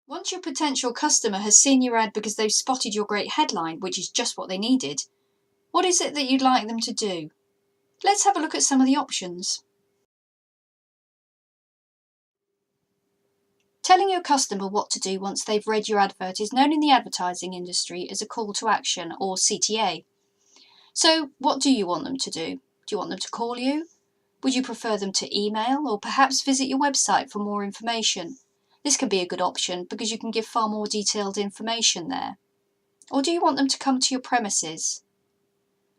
Once your potential customer has seen your ad because they've spotted your great headline, which is just what they needed, what is it that you'd like them to do? Let's have a look at some of the options. Telling your customer what to do once they've read your advert is known in the advertising industry as a call to action, or CTA. So, what do you want them to do? Do you want them to call you? Would you prefer them to email or perhaps visit your website for more information? This can be a good option because you can give far more detailed information there. Or do you want them to come to your premises?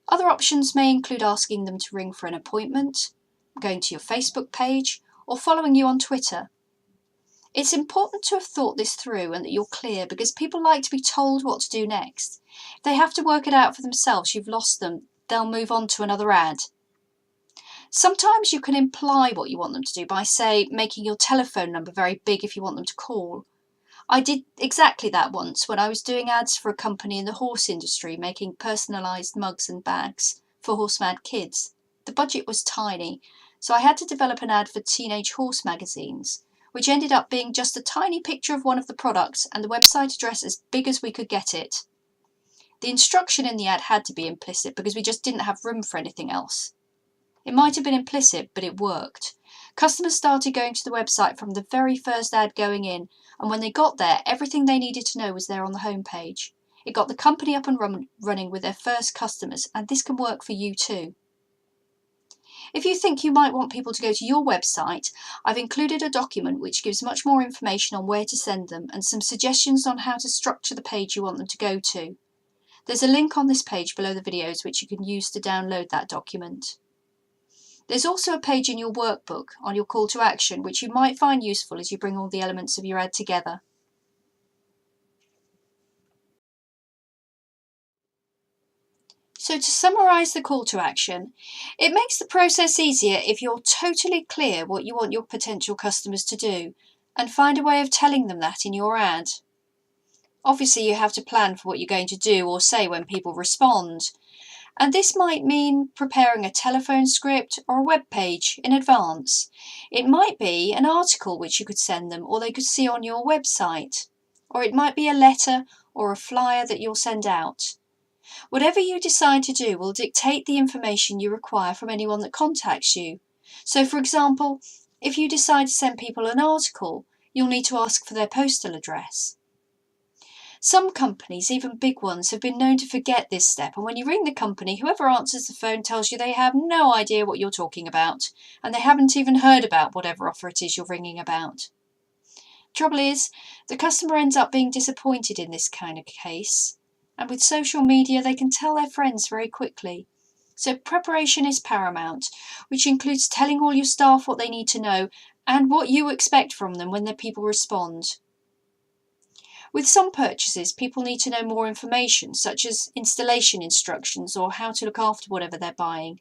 Other options may include asking them to ring for an appointment, going to your Facebook page, or following you on Twitter. It's important to have thought this through and that you're clear because people like to be told what to do next. If they have to work it out for themselves, you've lost them. They'll move on to another ad. Sometimes you can imply what you want them to do by, say, making your telephone number very big if you want them to call. I did exactly that once when I was doing ads for a company in the horse industry making personalised mugs and bags for horse-mad kids. The budget was tiny, so I had to develop an ad for teenage horse magazines, which ended up being just a tiny picture of one of the products and the website address as big as we could get it. The instruction in the ad had to be implicit because we just didn't have room for anything else. It might have been implicit, but it worked. Customers started going to the website from the very first ad going in, and when they got there, everything they needed to know was there on the home page. It got the company up and running with their first customers, and this can work for you too. If you think you might want people to go to your website, I've included a document which gives much more information on where to send them and some suggestions on how to structure the page you want them to go to. There's a link on this page below the videos which you can use to download that document. There's also a page in your workbook on your call to action which you might find useful as you bring all the elements of your ad together. So to summarise the call to action, it makes the process easier if you're totally clear what you want your potential customers to do and find a way of telling them that in your ad. Obviously you have to plan for what you're going to do or say when people respond. And this might mean preparing a telephone script or a web page in advance. It might be an article which you could send them or they could see on your website. Or it might be a letter or a flyer that you'll send out. Whatever you decide to do will dictate the information you require from anyone that contacts you. So for example, if you decide to send people an article, you'll need to ask for their postal address. Some companies, even big ones, have been known to forget this step, and when you ring the company, whoever answers the phone tells you they have no idea what you're talking about, and they haven't even heard about whatever offer it is you're ringing about. Trouble is, the customer ends up being disappointed in this kind of case, and with social media they can tell their friends very quickly. So preparation is paramount, which includes telling all your staff what they need to know and what you expect from them when their people respond. With some purchases, people need to know more information, such as installation instructions or how to look after whatever they're buying.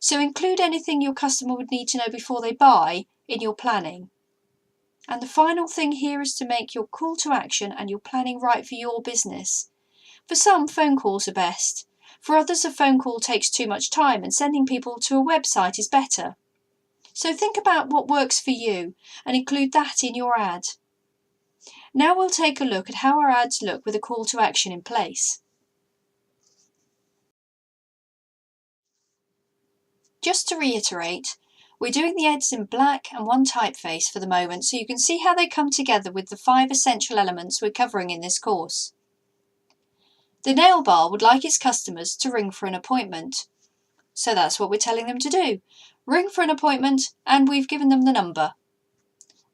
So include anything your customer would need to know before they buy in your planning. And the final thing here is to make your call to action and your planning right for your business. For some, phone calls are best. For others, a phone call takes too much time and sending people to a website is better. So think about what works for you and include that in your ad. Now we'll take a look at how our ads look with a call to action in place. Just to reiterate, we're doing the ads in black and one typeface for the moment so you can see how they come together with the 5 essential elements we're covering in this course. The nail bar would like its customers to ring for an appointment. So that's what we're telling them to do. Ring for an appointment and we've given them the number.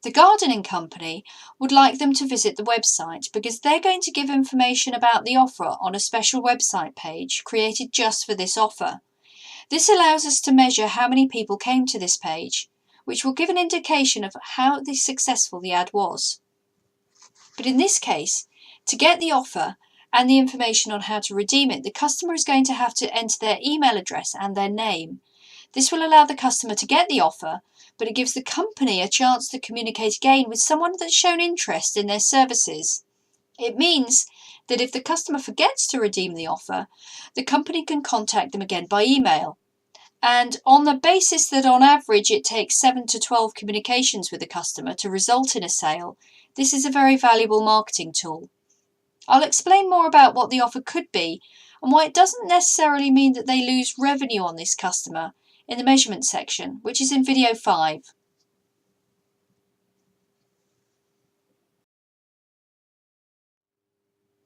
The gardening company would like them to visit the website because they're going to give information about the offer on a special website page created just for this offer. This allows us to measure how many people came to this page, which will give an indication of how successful the ad was. But in this case, to get the offer and the information on how to redeem it, the customer is going to have to enter their email address and their name. This will allow the customer to get the offer, but it gives the company a chance to communicate again with someone that's shown interest in their services. It means that if the customer forgets to redeem the offer, the company can contact them again by email. And on the basis that on average it takes 7 to 12 communications with the customer to result in a sale, This is a very valuable marketing tool. I'll explain more about what the offer could be and why it doesn't necessarily mean that they lose revenue on this customer in the measurement section, which is in video 5.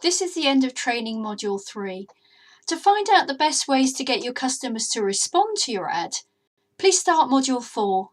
This is the end of training module 3. To find out the best ways to get your customers to respond to your ad, please start module 4